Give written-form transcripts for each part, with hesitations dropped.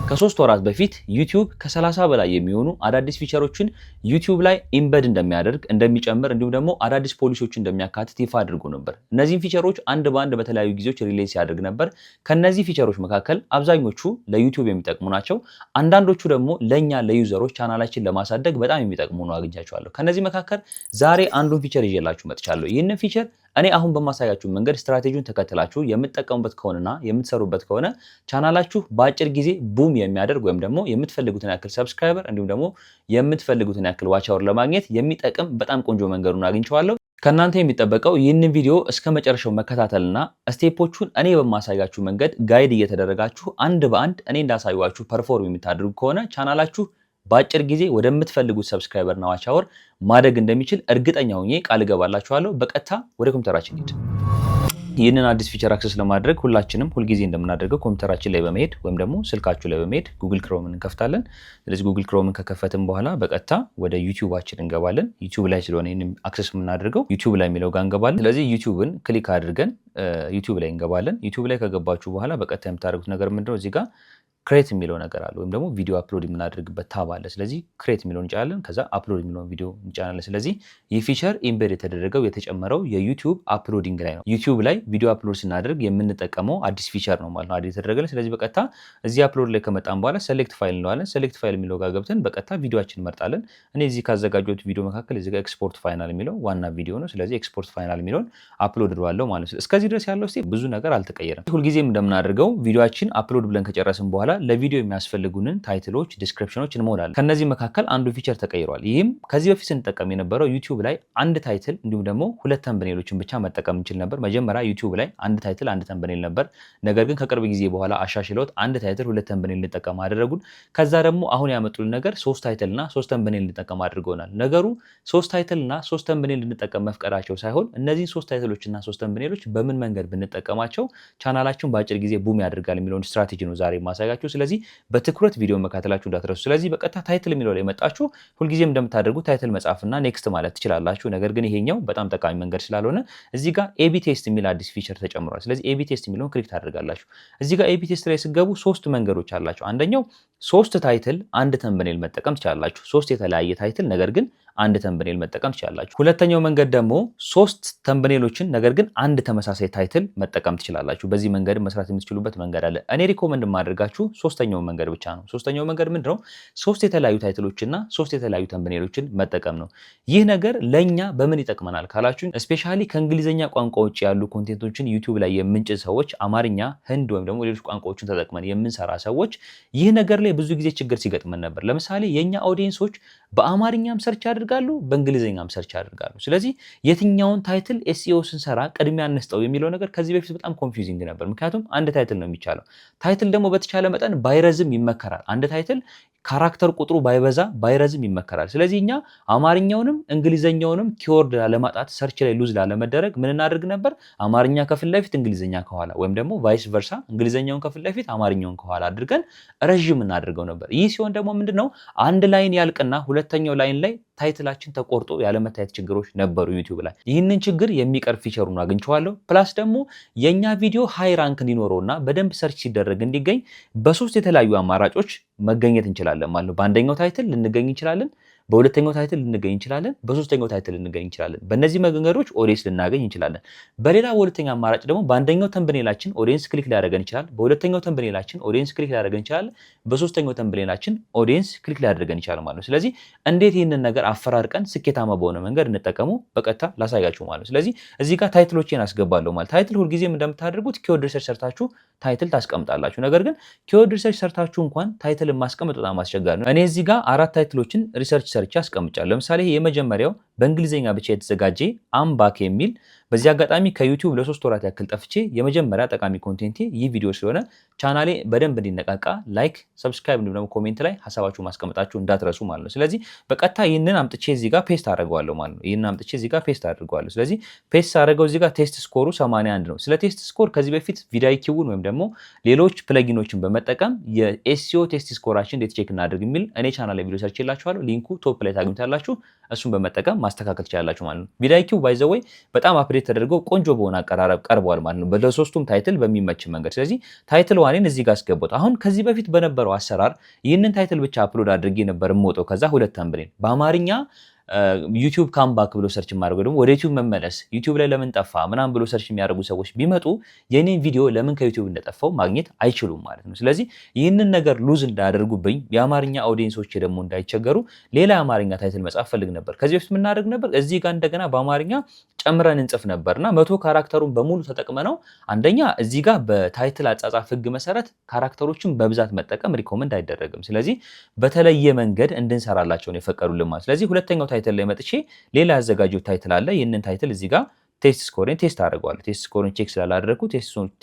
ከ3 ወራት በፊት ዩቲዩብ ከ30 በላይ የሚሆኑ አዳዲስ ፊቸሮችን ዩቲዩብ ላይ ኢምበድ እንደሚያደርግ እንደሚጨምር እንዲሁም ደግሞ አዳዲስ ፖሊሲዎችን እንደሚያካትት ይፋ አድርጎ ነበር። እነዚህን ፊቸሮች አንድ በአንድ በተለያዩ ጊዜዎች ሪሊዝ ያደርግ ነበር። ከነዚህ ፊቸሮች መካከል አብዛኞቹ ለዩቲዩብ የሚጠቅሙ ናቸው። አንዳንዶቹ ደግሞ ለኛ ለዩዘሮች ቻናላችን ለማሳደግ በጣም የሚጠቅሙ ነው አግኝቻቸዋለሁ። ከነዚህ መካከል ዛሬ አንዱን ፊቸር ይዤላችሁ መጥቻለሁ። ይህንን ፊቸር እኔ አሁን በማሳያችሁ መንገድ ስትራቴጂውን ተከትላችሁ የምትጠቀሙበት ከሆነና የምትሰሩበት ከሆነ ቻናላችሁ በአጭር ጊዜ ቡም የሚያደርግ ወይም ደግሞ የምትፈልጉትን ያክል ሰብስክራይበር እንዲሁም ደግሞ የምትፈልጉትን ያክል ዋች አወር ለማግኘት የሚጠቅም በጣም ቆንጆ መንገዱን አግኝቼዋለሁ። ከእናንተ የሚጠበቀው ይህንን ቪዲዮ እስከ መጨረሻው መከታተልና ስቴፖቹን እኔ በማሳያችሁ መንገድ ጋይድ እየተደረጋችሁ አንድ በአንድ እኔ እንዳሳዩዋችሁ ፐርፎርም የምታደርጉ ከሆነ ቻናላችሁ በአጭር ጊዜ ወደምትፈልጉት ሰብስክራይበር እና ዋች አወር ማደግ እንደሚችል እርግጠኛ ሆኜ ቃል እገባላችኋለሁ። በቀጥታ ወደ ኮምፒውተራችን ሂድ። ይህንን አዲስ ፊቸር አክሰስ ለማድረግ ሁላችንም ሁልጊዜ እንደምናደርገው ኮምፒውተራችን ላይ በመሄድ ወይም ደግሞ ስልካችሁ ላይ በመሄድ ጉግል ክሮምን እንከፍታለን። ስለዚህ ጉግል ክሮምን ከከፈትን በኋላ በቀጥታ ወደ ዩቲዩባችን እንገባለን። ዩቲዩብ ላይ ስለሆነ ይህንን አክሰስ የምናደርገው ዩቲዩብ ላይ የሚለው ጋር እንገባለን። ስለዚህ ዩቲዩብን ክሊክ አድርገን ዩቲዩብ ላይ እንገባለን። ዩቲዩብ ላይ ከገባችሁ በኋላ በቀጥታ የምታደርጉት ነገር ምንድነው? እዚህ ጋር ክሬት የሚለው ነገር አለ ወይም ደግሞ ቪዲዮ አፕሎድ የምናደርግበት ታብ አለ። ስለዚህ ክሬት የሚለውን እንጫናለን፣ ከዛ አፕሎድ የሚለውን ቪዲዮ እንጫናለን። ስለዚህ ይህ ፊቸር ኢምቤድ የተደረገው የተጨመረው የዩቲዩብ አፕሎዲንግ ላይ ነው። ዩቲዩብ ላይ ቪዲዮ አፕሎድ ስናደርግ የምንጠቀመው አዲስ ፊቸር ነው ማለት ነው፣ አዲስ የተደረገልን። ስለዚህ በቀጥታ እዚህ አፕሎድ ላይ ከመጣን በኋላ ሴሌክት ፋይል እንለዋለን። ሴሌክት ፋይል የሚለው ጋር ገብተን በቀጥታ ቪዲዮአችን እንመርጣለን። እኔ እዚህ ካዘጋጀሁት ቪዲዮ መካከል እዚህ ጋር ኤክስፖርት ፋይናል የሚለው ዋና ቪዲዮ ነው። ስለዚህ ኤክስፖርት ፋይናል የሚለውን አፕሎድ እለዋለሁ ማለት ነው። እስከዚህ ድረስ ያለው ስቴፕ ብዙ ነገር አልተቀየረም። ሁልጊዜም እንደምናደርገው ቪዲዮአችን አፕሎድ ብለን ከጨረስን በኋላ ለቪዲዮ የሚያስፈልጉንን ታይትሎች፣ ዲስክሪፕሽኖች እንሞላለን። ከነዚህ መካከል አንዱ ፊቸር ተቀይሯል። ይህም ከዚህ በፊት ስንጠቀም የነበረው ዩቲዩብ ላይ አንድ ታይትል እንዲሁም ደግሞ ሁለት ተምብኔሎችን ብቻ መጠቀም እንችል ነበር። መጀመሪያ ዩቲዩብ ላይ አንድ ታይትል አንድ ተምብኔል ነበር። ነገር ግን ከቅርብ ጊዜ በኋላ አሻሽለውት አንድ ታይትል ሁለት ተምብኔል እንጠቀም አደረጉን። ከዛ ደግሞ አሁን ያመጡልን ነገር ሶስት ታይትል እና ሶስት ተምብኔል እንጠቀም አድርገውናል። ነገሩ ሶስት ታይትል እና ሶስት ተምብኔል እንጠቀም መፍቀዳቸው ሳይሆን እነዚህን ሶስት ታይትሎች እና ሶስት ተምብኔሎች በምን መንገድ ብንጠቀማቸው ቻናላችሁን በአጭር ጊዜ ቡም ያደርጋል የሚለውን ስትራቴጂ ነው ዛሬ ማሳያችሁ። ስለዚህ በትኩረት ቪዲዮ መከታተላችሁ እንዳትረሱ። ስለዚህ በቀጥታ ታይትል የሚለው ላይ መጣችሁ ሁልጊዜም እንደምታደርጉ ታይትል መጻፍና ኔክስት ማለት ትችላላችሁ። ነገር ግን ይሄኛው በጣም ጠቃሚ መንገድ ስላልሆነ እዚህ ጋር ኤቢ ቴስት የሚል አዲስ ፊቸር ተጨምሯል። ስለዚህ ኤቢ ቴስት የሚለውን ክሊክ ታደርጋላችሁ። እዚህ ጋር ኤቢ ቴስት ላይ ስገቡ ሶስት መንገዶች አላቸው። አንደኛው ሶስት ታይትል አንድ ተምብኔል መጠቀም ትችላላችሁ። ሶስት የተለያየ ታይትል ነገር ግን አንድ ተምብኔል መጠቀም ትችላላችሁ። ሁለተኛው መንገድ ደግሞ ሶስት ተምብኔሎችን ነገር ግን አንድ ተመሳሳይ ታይትል መጠቀም ትችላላችሁ። በዚህ መንገድ መስራት የምትችሉበት መንገድ አለ። እኔ ሪኮመንድ የማደርጋችሁ ሶስተኛው መንገድ ብቻ ነው። ሶስተኛው መንገድ ምንድነው? ሶስት የተለያዩ ታይትሎችና ሶስት የተለያዩ ተምብኔሎችን መጠቀም ነው። ይህ ነገር ለኛ በምን ይጠቅመናል ካላችሁ ስፔሻሊ ከእንግሊዝኛ ቋንቋ ውጭ ያሉ ኮንቴንቶችን ዩቲዩብ ላይ የምንጭን ሰዎች፣ አማርኛ፣ ህንድ ወይም ደግሞ ሌሎች ቋንቋዎችን ተጠቅመን የምንሰራ ሰዎች ይህ ነገር ላይ ብዙ ጊዜ ችግር ሲገጥመን ነበር። ለምሳሌ የኛ ኦዲየንሶች በአማርኛም ሰርች አድርጋሉ፣ በእንግሊዝኛም ሰርች አድርጋሉ። ስለዚህ የትኛውን ታይትል ኤስኢኦ ስንሰራ ቅድሚያ እንስጠው የሚለው ነገር ከዚህ በፊት በጣም ኮንፊውዚንግ ነበር። ምክንያቱም አንድ ታይትል ነው የሚቻለው። ታይትል ደግሞ በተቻለ መጠን ባይረዝም ይመከራል። አንድ ታይትል ካራክተር ቁጥሩ ባይረዝም ይመከራል። ስለዚህ እኛ አማርኛውንም እንግሊዘኛውንም ኪወርድ ላለማጣት ሰርች ላይ ሉዝ ላለመደረግ ምን እናደርግ ነበር? አማርኛ ከፊት ለፊት እንግሊዘኛ ከኋላ ወይም ደግሞ ቫይስ ቨርሳ እንግሊዘኛውን ከፊት ለፊት አማርኛውን ከኋላ አድርገን ረዥም እናደርገው ነበር። ይህ ሲሆን ደግሞ ምንድነው አንድ ላይን ያልቅና ሁለተኛው ላይን ላይ ታይትላችን ተቆርጦ ያለመታየት ችግሮች ነበሩ ዩቲዩብ ላይ። ይህንን ችግር የሚቀርፍ ፊቸሩን አግኝቼዋለሁ። ፕላስ ደግሞ የኛ ቪዲዮ ሃይ ራንክ እንዲኖረውና በደንብ ሰርች ሲደረግ እንዲገኝ በሶስት የተለያዩ አማራጮች መገኘት እንችላለን ማለት ነው። በአንደኛው ታይትል ልንገኝ እንችላለን፣ በሁለተኛው ታይትል ልንገኝ እንችላለን፣ በሶስተኛው ታይትል ልንገኝ እንችላለን። በእነዚህ መንገዶች ኦዲየንስ ልናገኝ እንችላለን። በሁለተኛ አማራጭ ደግሞ በአንደኛው ተምብኔላችን ኦዲየንስ ክሊክ ሊያደርገን ይችላል፣ በሁለተኛው ተምብኔላችን ኦዲየንስ ክሊክ ሊያደርገን ይችላል፣ በሶስተኛው ተምብኔላችን ኦዲየንስ ክሊክ ሊያደርገን ይችላል ማለት ነው። ስለዚህ እንዴት ይህንን ነገር አፈራርቀን ስኬታማ በሆነ መንገድ እንጠቀሙ በቀጥታ ላሳያችሁ ማለት ነው። ስለዚህ እዚህ ጋር ታይትሎችን አስገባለሁ ማለት ታይትል ሁልጊዜም እንደምታደርጉት ኪወርድ ሪሰርች ሰርታችሁ ታይትል ታስቀምጣላችሁ። ነገር ግን ኪወርድ ሪሰርች ሰርታችሁ እንኳን ታይትል ማስቀመጥ በጣም አስቸጋሪ ነው። እኔ እዚህ ጋር አራት ታይትሎችን ሪሰርች ሰርቼ አስቀምጫለሁ። ለምሳሌ የመጀመሪያው በእንግሊዝኛ ብቻ የተዘጋጀ አምባክ የሚል በዚህ አጋጣሚ ከዩቲዩብ ለ3 ወራት ያክል ጠፍቼ የመጀመሪያ ጠቃሚ ኮንቴንቴ ይህ ቪዲዮ ስለሆነ ቻናሌ በደንብ እንዲነቃቃ ላይክ፣ ሰብስክራይብ እንዲሁም ደግሞ ኮሜንት ላይ ሀሳባችሁ ማስቀመጣችሁ እንዳትረሱ ማለት ነው። ስለዚህ በቀጥታ ይህንን አምጥቼ እዚህ ጋር ፔስት አደርገዋለሁ ማለት ነው። ይህንን አምጥቼ እዚህ ጋር ፔስት አደርገዋለሁ። ስለዚህ ፔስት አደረገው እዚህ ጋር ቴስት ስኮሩ 81 ነው። ስለ ቴስት ስኮር ከዚህ በፊት ቪዲአይኪውን ወይም ደግሞ ሌሎች ፕለጊኖችን በመጠቀም የኤስኢኦ ቴስት ስኮራችን እንዴት ቼክ እናድርግ የሚል እኔ ቻናል ላይ ቪዲዮ ሰርች የላችኋለሁ። ሊንኩ ቶፕ ላይ ታገኙታላችሁ። እሱን በመጠቀም ማስተካከል ትችላላችሁ ማለት ነው። ቪዲዮአይኪው ባይ ዘ ወይ በጣም አፕዴት ተደርገው ቆንጆ በሆነ አቀራረብ ቀርበዋል ማለት ነው፣ ለሶስቱም ታይትል በሚመች መንገድ። ስለዚህ ታይትል ዋኔን እዚህ ጋር አስገቡት። አሁን ከዚህ በፊት በነበረው አሰራር ይህንን ታይትል ብቻ አፕሎድ አድርጌ ነበር የምወጣው። ከዛ ሁለት ተምብኔል በአማርኛ ዩቲዩብ ካምባክ ብሎ ሰርች የሚያደርገው ደግሞ ወደ ዩቲዩብ መመለስ ዩቲዩብ ላይ ለምን ጠፋ ምናምን ብሎ ሰርች የሚያደርጉ ሰዎች ቢመጡ የኔን ቪዲዮ ለምን ከዩቲዩብ እንደጠፋው ማግኘት አይችሉም ማለት ነው። ስለዚህ ይህንን ነገር ሉዝ እንዳያደርጉብኝ የአማርኛ ኦዲየንሶች ደግሞ እንዳይቸገሩ ሌላ የአማርኛ ታይትል መጻፍ ፈልግ ነበር። ከዚህ በፊት የምናደርግ ነበር እዚህ ጋር እንደገና በአማርኛ ጨምረን እንጽፍ ነበርና 100 ካራክተሩን በሙሉ ተጠቅመነው አንደኛ እዚህ ጋር በታይትል አጻጻፍ ህግ መሰረት ካራክተሮችን በብዛት መጠቀም ሪኮመንድ አይደረግም። ስለዚህ በተለየ መንገድ እንድንሰራላቸው ነው የፈቀዱልን ማለት። ስለዚህ ሁለተኛው ታይትል ላይ መጥቼ ሌላ ያዘጋጀው ታይትል አለ። ይህንን ታይትል እዚህ ጋር ቴስት ስኮርን ቴስት አድርገዋለሁ። ቴስት ስኮርን ቼክ ስላላደረግኩ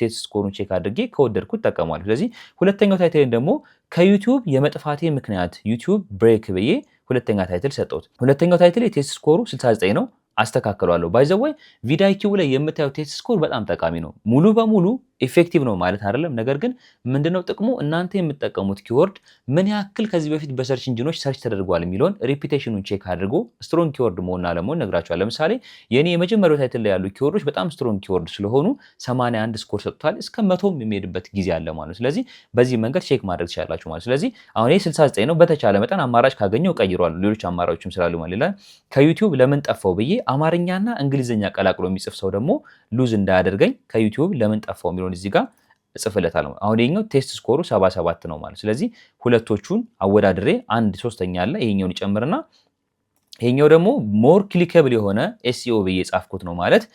ቴስት ስኮርን ቼክ አድርጌ ከወደድኩት ጠቀማለሁ። ስለዚህ ሁለተኛው ታይትል ደግሞ ከዩቲዩብ የመጥፋቴ ምክንያት ዩቲዩብ ብሬክ ብዬ ሁለተኛ ታይትል ሰጠሁት። ሁለተኛው ታይትል የቴስት ስኮሩ 69 ነው። አስተካክለዋለሁ። ባይ ዘ ወይ ቪዲዮአይኪው ላይ የምታዩት ቴስት ስኮር በጣም ጠቃሚ ነው። ሙሉ በሙሉ ኢፌክቲቭ ነው ማለት አይደለም። ነገር ግን ምንድነው ጥቅሙ? እናንተ የምትጠቀሙት ኪወርድ ምን ያክል ከዚህ በፊት በሰርች ኢንጂኖች ሰርች ተደርጓል የሚለውን ሪፒቴሽኑን ቼክ አድርጎ ስትሮንግ ኪወርድ መሆንና ለመሆን ነግራቸዋል። ለምሳሌ የኔ የመጀመሪያው ታይትል ላይ ያሉ ኪወርዶች በጣም ስትሮንግ ኪወርድ ስለሆኑ 81 ስኮር ሰጥቷል። እስከ 100 የሚሄድበት ጊዜ አለ ማለት ነው። ስለዚህ በዚህ መንገድ ቼክ ማድረግ ትችላላችሁ ማለት። ስለዚህ አሁን ይሄ 69 ነው። በተቻለ መጠን አማራጭ ካገኘው ቀይሯል። ሌሎች አማራጮችም ስላሉ ማለት ላይ ከዩቲዩብ ለምን ጠፋው ብዬ አማርኛና እንግሊዝኛ ቀላቅሎ የሚጽፍ ሰው ደግሞ ሉዝ እንዳያደርገኝ ከዩቲዩብ ለምን ጠፋው የሚለውን እዚህ ጋር እጽፍለታለሁ። አሁን ይሄኛው ቴስት ስኮሩ 77 ነው ማለት። ስለዚህ ሁለቶቹን አወዳድሬ አንድ ሶስተኛ አለ ይሄኛውን ይጨምርና ይሄኛው ደግሞ ሞር ክሊከብል የሆነ ኤስኢኦ ብዬ ጻፍኩት ነው ማለት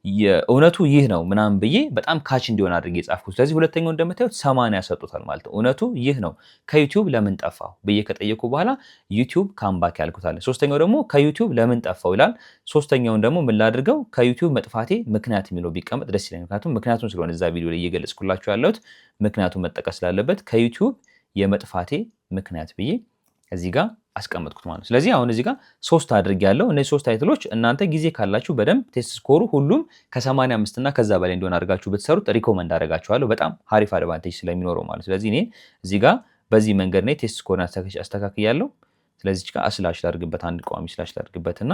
የእውነቱ ይህ ነው ምናምን ብዬ በጣም ካች እንዲሆን አድርጌ ጻፍኩት። ስለዚህ ሁለተኛው እንደምታዩት 80 ያሰጡታል ማለት ነው። እውነቱ ይህ ነው ከዩቲዩብ ለምን ጠፋው ብዬ ከጠየቁ በኋላ ዩቲዩብ ካምባክ ያልኩታል። ሶስተኛው ደግሞ ከዩቲዩብ ለምን ጠፋው ይላል። ሶስተኛውን ደግሞ ምን ላድርገው ከዩቲዩብ መጥፋቴ ምክንያት የሚለው ቢቀመጥ ደስ ይለኛል። ምክንያቱም ምክንያቱም ስለሆነ እዛ ቪዲዮ ላይ እየገለጽኩላችሁ ያለሁት ምክንያቱም መጠቀስ ስላለበት ከዩቲዩብ የመጥፋቴ ምክንያት ብዬ እዚህ ጋር አስቀመጥኩት ማለት ነው። ስለዚህ አሁን እዚህ ጋር 3 አድርጌያለሁ። እነዚህ 3 ታይትሎች እናንተ ጊዜ ካላችሁ በደንብ ቴስት ስኮሩ ሁሉም ከ85 እና ከዛ በላይ እንደሆነ አድርጋችሁ ብትሰሩት ሪኮመንድ አደርጋችኋለሁ። በጣም ሀሪፍ አድቫንቴጅ ስለሚኖረው ማለት። ስለዚህ እኔ እዚህ ጋር በዚህ መንገድ ነው ቴስት ስኮርን አስተካክያለሁ። ስለዚህ ጋር ስላሽ ላድርግበት አንድ ቋሚ ስላሽ ላድርግበትና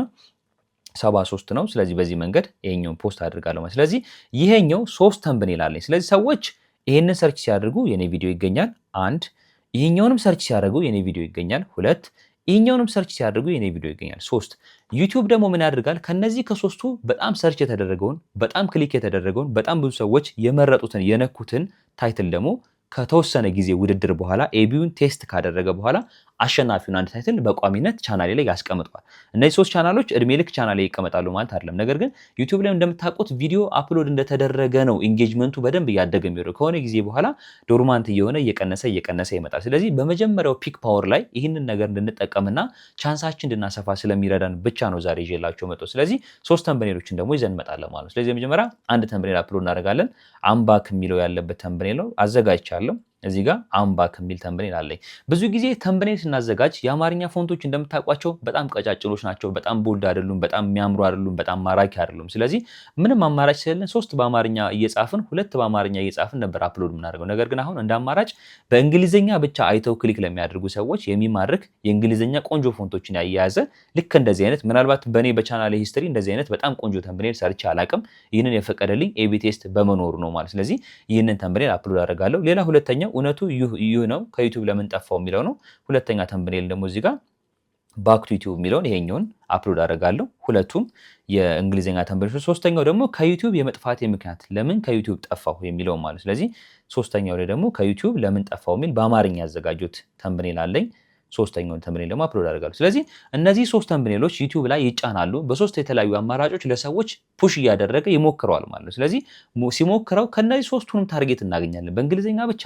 73 ነው። ስለዚህ በዚህ መንገድ ይሄኛውን ፖስት አድርጋለሁ ማለት። ስለዚህ ይሄኛው 3 ተምብኔል አለኝ። ስለዚህ ሰዎች ይሄንን ሰርች ሲያደርጉ የኔ ቪዲዮ ይገኛል። 1 ይሄኛውንም ሰርች ሲያደርጉ የኔ ቪዲዮ ይገኛል። 2 ይሄኛውንም ሰርች ሲያደርጉ የኔ ቪዲዮ ይገኛል። 3 ዩቲዩብ ደግሞ ምን ያደርጋል? ከነዚህ ከሶስቱ በጣም ሰርች የተደረገውን በጣም ክሊክ የተደረገውን በጣም ብዙ ሰዎች የመረጡትን የነኩትን ታይትል ደግሞ ከተወሰነ ጊዜ ውድድር በኋላ ኤቢውን ቴስት ካደረገ በኋላ አሸናፊውን አንድ ታይትል በቋሚነት ቻናሌ ላይ ያስቀምጧል። እነዚህ 3 ቻናሎች እድሜ ልክ ቻናሌ ይቀመጣሉ ማለት አይደለም። ነገር ግን ዩቲዩብ ላይ እንደምታውቁት ቪዲዮ አፕሎድ እንደተደረገ ነው ኢንጌጅመንቱ በደንብ እያደገ የሚሄደው። ከሆነ ጊዜ በኋላ ዶርማንት እየሆነ እየቀነሰ ይመጣል። ስለዚህ በመጀመሪያው ፒክ ፓወር ላይ ይህንን ነገር እንድንጠቀምና ቻንሳችን እንድናሰፋ ስለሚረዳን ብቻ ነው ዛሬ ይዤላችሁ መጣሁ። ስለዚህ 3 ተምብኔሎችን ደግሞ ይዘን እንመጣለን ማለት ነው። ስለዚህ መጀመሪያ አንድ ተምብኔል አፕሎድ እናደርጋለን። አምባክ የሚለው ያለበት ተምብኔል ነው አዘጋጅቻለሁ። እዚህ ጋር አምባክ የሚል ተምብኔል አለኝ። ብዙ ጊዜ ተምብኔል ስናዘጋጅ የአማርኛ ፎንቶች እንደምታውቋቸው በጣም ቀጫጭኖች ናቸው። በጣም ቦልድ አይደሉም፣ በጣም የሚያምሩ አይደሉም፣ በጣም ማራኪ አይደሉም። ስለዚህ ምንም አማራጭ ስለሌለን 3 በአማርኛ እየጻፍን 2 በአማርኛ እየጻፍን ነበር አፕሎድ የምናደርገው። ነገር ግን አሁን እንደ አማራጭ በእንግሊዝኛ ብቻ አይተው ክሊክ ለሚያደርጉ ሰዎች የሚማርክ የእንግሊዝኛ ቆንጆ ፎንቶችን ያያያዘ ልክ እንደዚህ አይነት ምናልባት በእኔ በቻናሌ ሂስትሪ እንደዚህ አይነት በጣም ቆንጆ ተምብኔል ሰርቼ አላቅም። ይህንን የፈቀደልኝ ኤቢ ቴስት በመኖሩ ነው ማለት። ስለዚህ ይህንን ተምብኔል አፕሎድ አደርጋለሁ። ሌላ ሁለተኛው እውነቱ ይህ ነው ከዩቲዩብ ለምን ጠፋው የሚለው ነው። ሁለተኛ ተምብኔል ደግሞ እዚህ ጋር ባክ ቱ ዩቲዩብ የሚለውን ይሄኛውን አፕሎድ አደርጋለሁ። ሁለቱም የእንግሊዝኛ ተምብኔል። ሶስተኛው ደግሞ ከዩቲዩብ የመጥፋቴ ምክንያት ለምን ከዩቲዩብ ጠፋሁ የሚለው ማለት። ስለዚህ ሶስተኛው ላይ ደግሞ ከዩቲዩብ ለምን ጠፋው የሚል በአማርኛ ያዘጋጁት ተምብኔል አለኝ። ሶስተኛውን ተምብኔል ደግሞ አፕሎድ አደርጋለሁ። ስለዚህ እነዚህ 3 ተምብኔሎች ዩቲዩብ ላይ ይጫናሉ። በ3 የተለያዩ አማራጮች ለሰዎች ፑሽ እያደረገ ይሞክረዋል ማለት ነው። ስለዚህ ሲሞክረው ከነዚህ 3ቱንም ታርጌት እናገኛለን። በእንግሊዝኛ ብቻ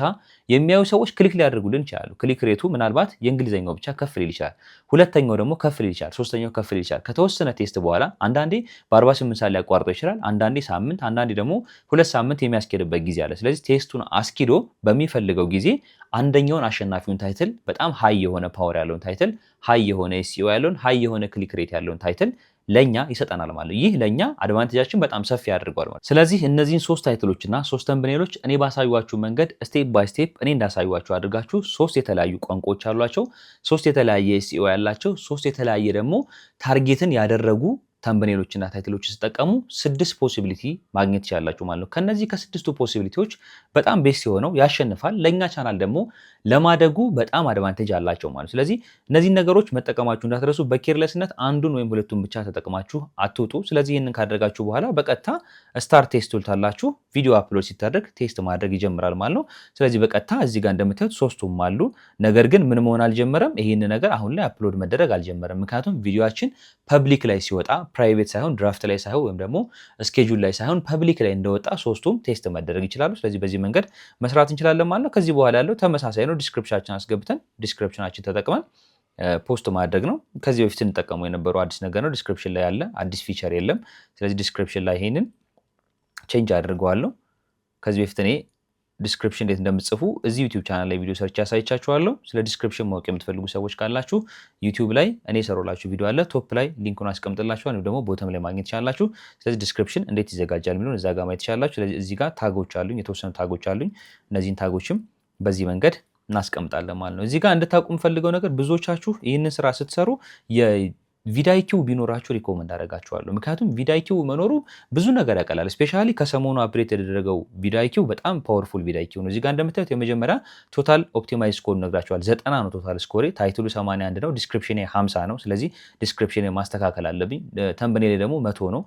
የሚያዩ ሰዎች ክሊክ ሊያደርጉልን ይችላሉ። ክሊክ ሬቱ ምናልባት የእንግሊዝኛው ብቻ ከፍ ሊል ይችላል። ሁለተኛው ደግሞ ከፍ ሊል ይችላል። ሶስተኛው ከፍ ሊል ይችላል። ከተወሰነ ቴስት በኋላ አንዳንዴ በ48 ሰዓት ሊያቋርጠው ይችላል። አንዳንዴ ሳምንት፣ አንዳንዴ ደግሞ 2 ሳምንት የሚያስኬድበት ጊዜ አለ። ስለዚህ ቴስቱን አስኪዶ በሚፈልገው ጊዜ አንደኛውን አሸናፊውን ታይትል በጣም ሃይ የሆነ ፓወር ያለውን ታይትል ሃይ የሆነ ኤስኢኦ ያለውን ሃይ የሆነ ክሊክ ሬት ያለውን ታይትል ለኛ ይሰጠናል ማለት። ይህ ለኛ አድቫንቴጃችን በጣም ሰፊ ያደርገዋል ማለት። ስለዚህ እነዚህን 3 ታይትሎችና 3 ተምብኔሎች እኔ ባሳዩዋችሁ መንገድ ስቴፕ ባይ ስቴፕ እኔ እንዳሳዩዋችሁ አድርጋችሁ 3 የተለያዩ ቋንቋዎች አሏቸው፣ 3 የተለያየ ኤስኢኦ ያላቸው፣ 3 የተለያየ ደግሞ ታርጌትን ያደረጉ ተምብኔሎችና ታይትሎች ሲጠቀሙ 6 ፖሲቢሊቲ ማግኘት ይችላላችሁ ማለት ነው። ከነዚህ ከ6ቱ ፖሲቢሊቲዎች በጣም ቤስት የሆነው ያሸንፋል። ለኛ ቻናል ደግሞ ለማደጉ በጣም አድቫንቴጅ አላቸው ማለት። ስለዚህ እነዚህን ነገሮች መጠቀማችሁ እንዳትረሱ። በኬርለስነት አንዱን ወይም ሁለቱን ብቻ ተጠቅማችሁ አትውጡ። ስለዚህ ይህንን ካደረጋችሁ በኋላ በቀጥታ ስታርት ቴስት ትሉታላችሁ። ቪዲዮ አፕሎድ ሲደረግ ቴስት ማድረግ ይጀምራል ማለት ነው። ስለዚህ በቀጥታ እዚህ ጋር እንደምታዩት 3ቱም አሉ። ነገር ግን ምን መሆን አልጀመረም፣ ይህን ነገር አሁን ላይ አፕሎድ መደረግ አልጀመረም። ምክንያቱም ቪዲዮአችን ፐብሊክ ላይ ሲወጣ ፕራይቬት ሳይሆን ድራፍት ላይ ሳይሆን ወይም ደግሞ ስኬጁል ላይ ሳይሆን ፐብሊክ ላይ እንደወጣ 3ቱም ቴስት መደረግ ይችላሉ። ስለዚህ በዚህ መንገድ መስራት እንችላለን ማለት ነው። ከዚህ በኋላ ያለው ተመሳሳይ ነው። ዲስክሪፕሽናችን አስገብተን ዲስክሪፕሽናችን ተጠቅመን ፖስት ማድረግ ነው። ከዚህ በፊት እንጠቀሙ የነበረው አዲስ ነገር ነው። ዲስክሪፕሽን ላይ ያለ አዲስ ፊቸር የለም። ስለዚህ ዲስክሪፕሽን ላይ ይሄንን ቼንጅ አድርገዋለሁ። ከዚህ በፊት እኔ ዲስክሪፕሽን እንዴት እንደምትጽፉ እዚህ ዩቲዩብ ቻናል ላይ ቪዲዮ ሰርች ያሳይቻችኋለሁ። ስለ ዲስክሪፕሽን ማወቅ የምትፈልጉ ሰዎች ካላችሁ ዩቲዩብ ላይ እኔ ሰሮላችሁ ቪዲዮ አለ። ቶፕ ላይ ሊንኩን አስቀምጥላችኋል፣ ወይም ደግሞ ቦተም ላይ ማግኘት ይችላላችሁ። ስለዚህ ዲስክሪፕሽን እንዴት ይዘጋጃል የሚለውን እዛ ጋር ማየት ይችላላችሁ። ስለዚህ እዚህ ጋር ታጎች አሉኝ፣ የተወሰኑ ታጎች አሉኝ። እነዚህን ታጎችም በዚህ መንገድ እናስቀምጣለን ማለት ነው። እዚህ ጋር እንድታውቁ የምፈልገው ነገር ብዙዎቻችሁ ይህንን ስራ ስትሰሩ ቪዳይኪው ቢኖራችሁ ሪኮመንድ አደርጋችኋለሁ። ምክንያቱም ቪዳይኪው መኖሩ ብዙ ነገር ያቀላል። ስፔሻሊ ከሰሞኑ አፕዴት የተደረገው ቪዳይኪው በጣም ፓወርፉል ቪዳይኪው ነው። እዚህ ጋር እንደምታዩት የመጀመሪያ ቶታል ኦፕቲማይዝ ስኮር ነግራችኋል። 90 ነው ቶታል ስኮሬ። ታይትሉ 81 ነው። ዲስክሪፕሽን 50 ነው። ስለዚህ ዲስክሪፕሽን ማስተካከል አለብኝ። ተምብኔል ደግሞ 100 ነው።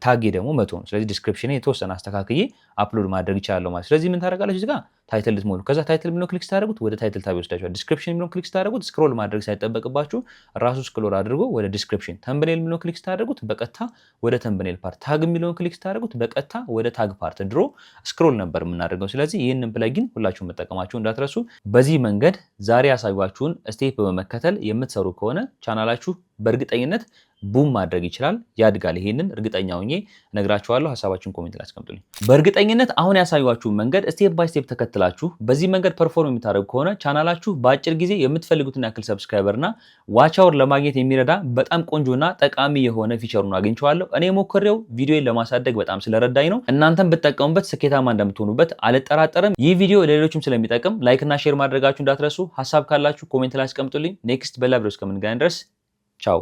ታጌ ደግሞ 100 ነው። ስለዚህ ዲስክሪፕሽን የተወሰነ አስተካክዬ አፕሎድ ማድረግ ይችላለሁ ማለት። ስለዚህ ምን ታደርጋላችሁ? እዚህ ጋር ታይትል ልትሞሉ፣ ከዛ ታይትል የሚለውን ክሊክ ስታደርጉት ወደ ታይትል ታብ ይወስዳችኋል። ዲስክሪፕሽን የሚለውን ክሊክ ስታደርጉት ስክሮል ማድረግ ሳይጠበቅባችሁ ራሱ ስክሮል አድርጎ ወደ ዲስክሪፕሽን፣ ተምብኔል የሚለውን ክሊክ ስታደርጉት በቀጥታ ወደ ተምብኔል ፓርት፣ ታግ የሚለውን ክሊክ ስታደርጉት በቀጥታ ወደ ታግ ፓርት። ድሮ ስክሮል ነበር የምናደርገው። ስለዚህ ይህንን ፕለጊን ሁላችሁም መጠቀማችሁ እንዳትረሱ። በዚህ መንገድ ዛሬ ያሳዩአችሁን ስቴፕ በመከተል የምትሰሩ ከሆነ ቻናላችሁ በእርግጠኝነት ቡም ማድረግ ይችላል፣ ያድጋል። ይሄንን እርግጠኛ ሆኜ እነግራችኋለሁ። ሀሳባችሁን ኮሜንት ላይ አስቀምጡልኝ። በእርግጠኝነት አሁን ያሳዩአችሁን መንገድ ስቴፕ ባይ ስቴፕ ተከትላችሁ በዚህ መንገድ ፐርፎርም የምታደርጉ ከሆነ ቻናላችሁ በአጭር ጊዜ የምትፈልጉትን ያክል ሰብስክራይበር እና ዋች አወር ለማግኘት የሚረዳ በጣም ቆንጆና ጠቃሚ የሆነ ፊቸሩን አግኝቼዋለሁ። እኔ ሞክሬው ቪዲዮን ለማሳደግ በጣም ስለረዳኝ ነው። እናንተም ብትጠቀሙበት ስኬታማ እንደምትሆኑበት አልጠራጠርም። ይህ ቪዲዮ ለሌሎችም ስለሚጠቅም ላይክ እና ሼር ማድረጋችሁ እንዳትረሱ። ሀሳብ ካላችሁ ኮሜንት ላይ አስቀምጡልኝ። ኔክስት በሌላ ቪዲዮ እስከምንገናኝ ድረስ ቻው።